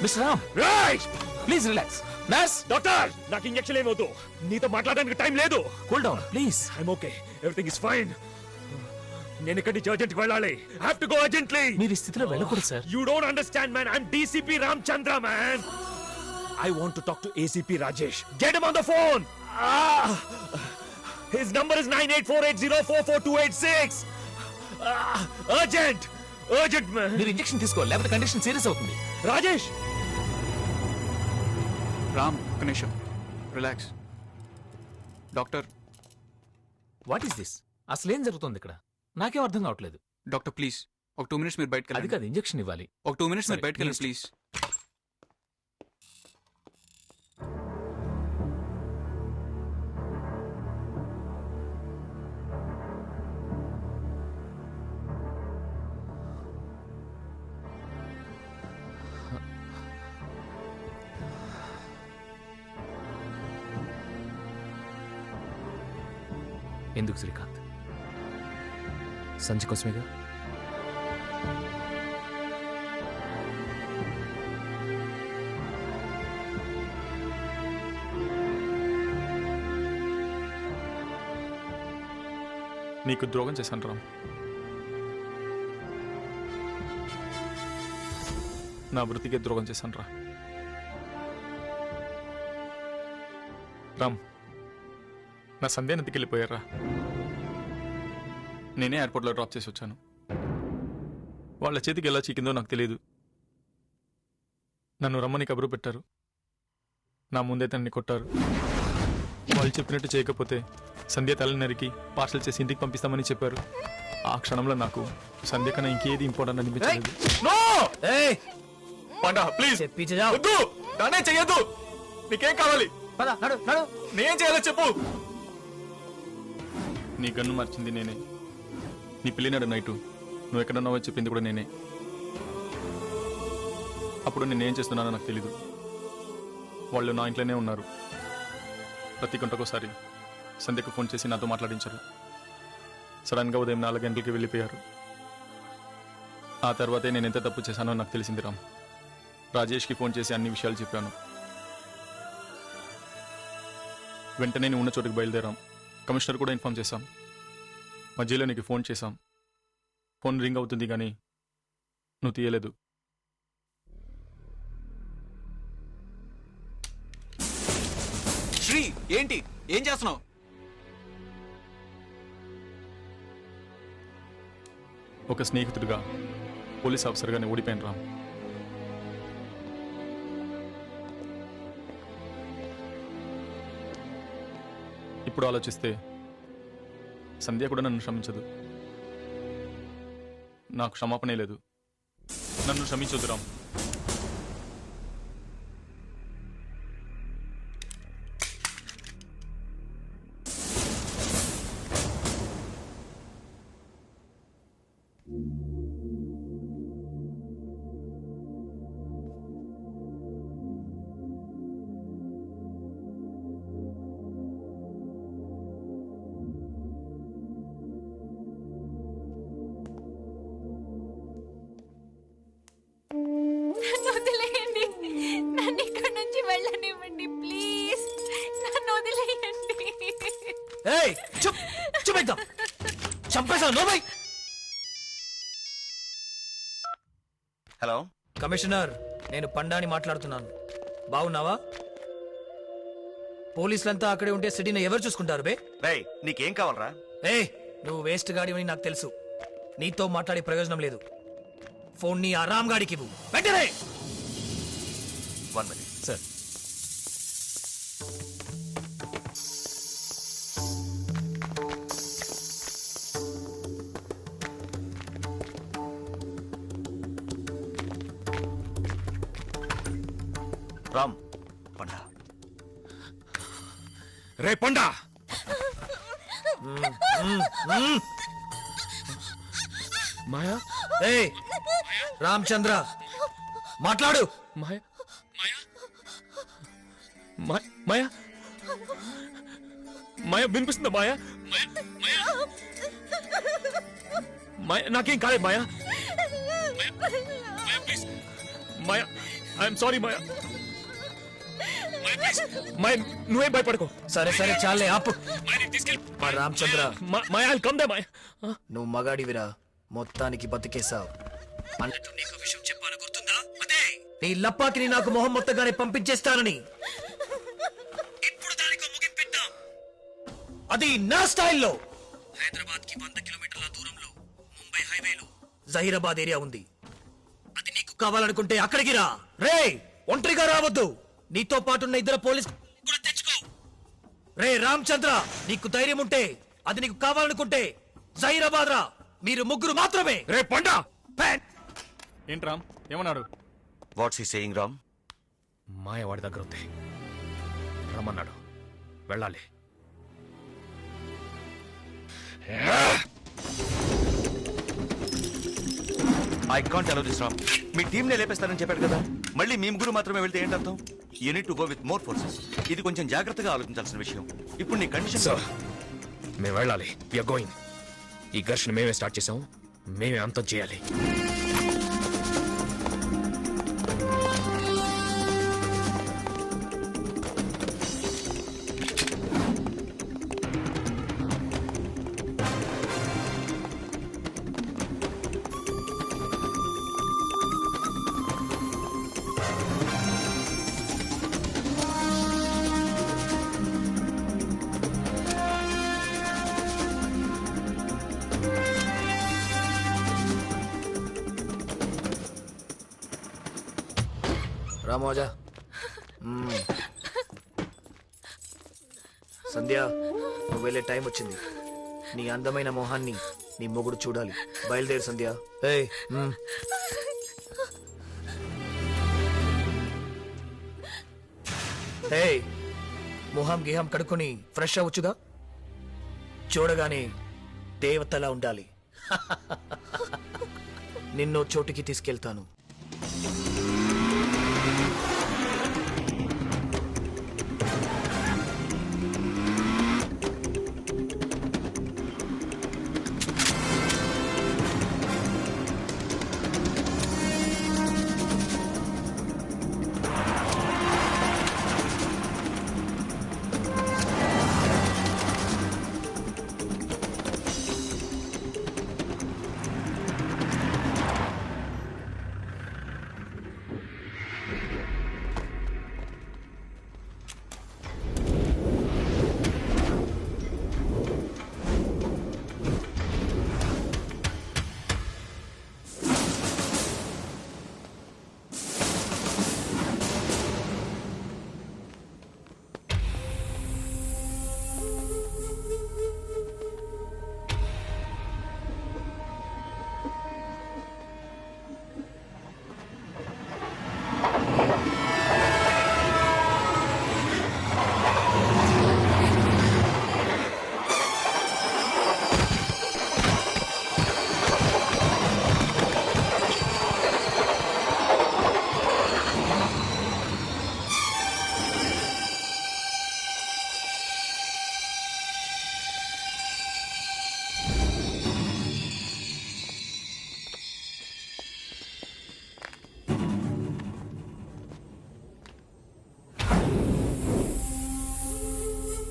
Mister Ram, right please relax. Nurse, doctor నాకు injection ఏమవుతూ నీతో మాట్లాడడానికి టైం లేదు. Cool down please. I'm okay, everything is fine. నేను ఇక్కడి నుంచి అర్జెంట్ కి వెళ్ళాలి. I have to go urgently. మీరు ఈ స్థితిలో వెళ్ళకూడదు sir. You don't understand, man. I'm DCP Ramchandra, man. I want to talk to ACP Rajesh. Get him on the phone. His number is 9848044286. Urgent, man. మీరు injection తీసుకోవాలి, లేకపోతే condition serious అవుతుంది. Rajesh. Ram, ఒక నిమిషం, relax. Doctor. What is this? అసలు ఏం జరుగుతుంది ఇక్కడ? నాకేం అర్థం కావట్లేదు. డాక్టర్ ప్లీజ్ ఒక 2 minutes మీరు బయటకు అది కాదు, ఇంజెక్షన్ ఇవ్వాలి. ఒక 2 minutes మీరు బయటకు వెళ్ళండి ప్లీజ్. ఎందుకు శ్రీకాంత్? సంచి కోసమేగా. నీకు ద్రోహం చేశాను రామ్. నా వృత్తికే ద్రోహం చేశాను రా. రామ్, నా సంధ్యాన్ని ఎందుకు వెళ్ళిపోయారా? నేనే ఎయిర్పోర్ట్లో డ్రాప్ చేసి వచ్చాను. వాళ్ళ చేతికి ఎలా చీకిందో నాకు తెలియదు. నన్ను రమ్మని కబురు పెట్టారు. నా ముందే తనని కొట్టారు. వాళ్ళు చెప్పినట్టు చేయకపోతే సంధ్య తలని నరికి పార్సల్ చేసి ఇంటికి పంపిస్తామని చెప్పారు. ఆ క్షణంలో నాకు సంధ్య కన్నా ఇంకేది ఇంపార్టెంట్ అనిపించలేదు. ప్లీజ్ వద్దు, నానే చెయ్యొద్దు. నీకేం కావాలి? నేనేం చేయాలో చెప్పు. నీ గన్ను మార్చింది నేనే. నీ పెళ్ళినాడు నైటు నువ్వు ఎక్కడున్నావో చెప్పింది కూడా నేనే. అప్పుడు నేనేం చేస్తున్నానో నాకు తెలీదు. వాళ్ళు నా ఇంట్లోనే ఉన్నారు. ప్రతి గంటకోసారి సంధ్యకు ఫోన్ చేసి నాతో మాట్లాడించారు. సడన్గా ఉదయం 4 గంటలకి వెళ్ళిపోయారు. ఆ తర్వాతే నేను ఎంత తప్పు చేశానో నాకు తెలిసింది రామ్. రాజేష్కి ఫోన్ చేసి అన్ని విషయాలు చెప్పాను. వెంటనే నేను ఉన్న చోటుకి బయలుదేరాం. కమిషనర్ కూడా ఇన్ఫార్మ్ చేశాం. మధ్యలో నీకు ఫోన్ చేశాం. ఫోన్ రింగ్ అవుతుంది కానీ నువ్వు తీయలేదు. శ్రీ, ఏంటి ఏం చేస్తున్నావు? ఒక స్నేహితుడిగా పోలీస్ ఆఫీసర్గానే ఓడిపోయాను రామ్. ఇప్పుడు ఆలోచిస్తే సంధ్య కూడా నన్ను క్షమించదు. నాకు క్షమాపణే లేదు. నన్ను క్షమించొద్దు రామ్. హలో కమిషనర్, నేను పండాని మాట్లాడుతున్నాను. బాగున్నావా? పోలీసులంతా అక్కడే ఉంటే సిటీని ఎవరు చూసుకుంటారు బే? రేయ్, నీకేం కావాలరా? నువ్వు వేస్ట్ గాడివని నాకు తెలుసు. నీతో మాట్లాడే ప్రయోజనం లేదు. ఫోన్ నీ ఆరాం గాడికి ఇవ్వు వెంటనే. 1 minute సార్. రామ్, పండా. రే పండా, మాయా. రామచంద్ర మాట్లాడు. మాయా, మాయా, మాయా వినిపిస్తుందా? మాయా, మాయా నాకేం కాలేదు. మాయా, మాయా ప్లీజ్. మాయా ఐఎమ్ సారీ మాయా. మాయ నువ్వేం భయపడకో. సరే సరే చాలే ఆపు. మాయని తీసుకెళ్ళి. మా రామచంద్ర, మాయా కమ్ దే మాయ. నువ్వు మగాడివిరా, మొత్తానికి బతికేశావు. అన్నట్టు నీకు విషయం చెప్పాను గుర్తుందా? అదే నీ లప్పాకిని నాకు మొహం మొత్తగానే పంపించేస్తానని. ఇప్పుడు దానికి ముగింపిద్దాం. అది నా స్టైల్లో. హైదరాబాద్ కి 100 కిలోమీటర్ల దూరంలో ముంబై హైవేలో జహీరాబాద్ ఏరియా ఉంది. అది నీకు కావాలనుకుంటే అక్కడికి రా. రే, ఒంటరిగా రావద్దు. నీతో పాటున్న ఇద్దరు పోలీస్ కూడా తెచ్చుకో. రే రామచంద్ర, నీకు ధైర్యం ఉంటే, అది నీకు కావాలనుకుంటే జహీరాబాద్ రా. మీరు ముగ్గురు మాత్రమే. రే పండా. ఏంటి రామ్ ఏమన్నాడు? What's he saying Ram? మాయ వాడి దగ్గర ఉంది, రమ్మన్నాడు. వెళ్ళాలి. I can't allow this Ram. మీ టీం నే లేపేస్తానని చెప్పాడు కదా, మళ్ళీ మీ ముగ్గురు మాత్రమే వెళ్తే ఏంటర్థం? Unit to go with more forces. ఇది కొంచెం జాగ్రత్తగా ఆలోచించాల్సిన విషయం. ఇప్పుడు నీ కండిషన్. సార్, మేము వెళ్ళాలి. We are going. ఈ ఘర్షణ మేమే స్టార్ట్ చేసాం, మేమే అంతం చేయాలి. రామోజా. సంధ్య, నువ్వు వెళ్ళే టైం వచ్చింది. నీ అందమైన మొహాన్ని నీ మొగుడు చూడాలి. బయలుదేరు సంధ్య. ఏయ్, ఏయ్, మొహం గిహం కడుక్కొని ఫ్రెష్ అవ్వచ్చుగా. చూడగానే దేవతలా ఉండాలి. నిన్నో చోటుకి తీసుకెళ్తాను.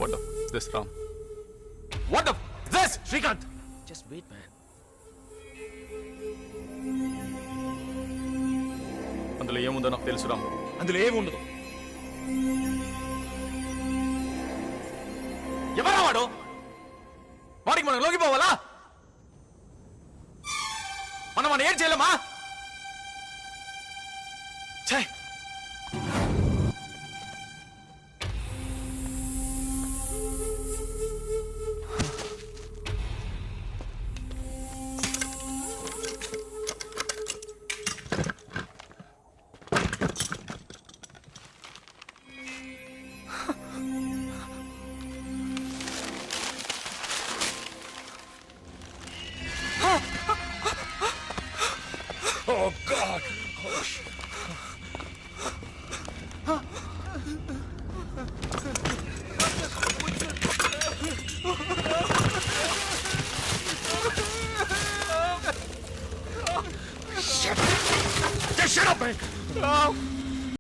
What the is this, Ram? What the this? Shrikant, just wait, man. అందులో ఏముందో నాకు తెలుసు రామ్. అందులో ఏముండదు. ఎవరా వాడు? వాడికి మనం లోకిపోవాలా? మనం ఏం చేయలేమా? ఛే! Oh God! Oh shit! Shut up, man!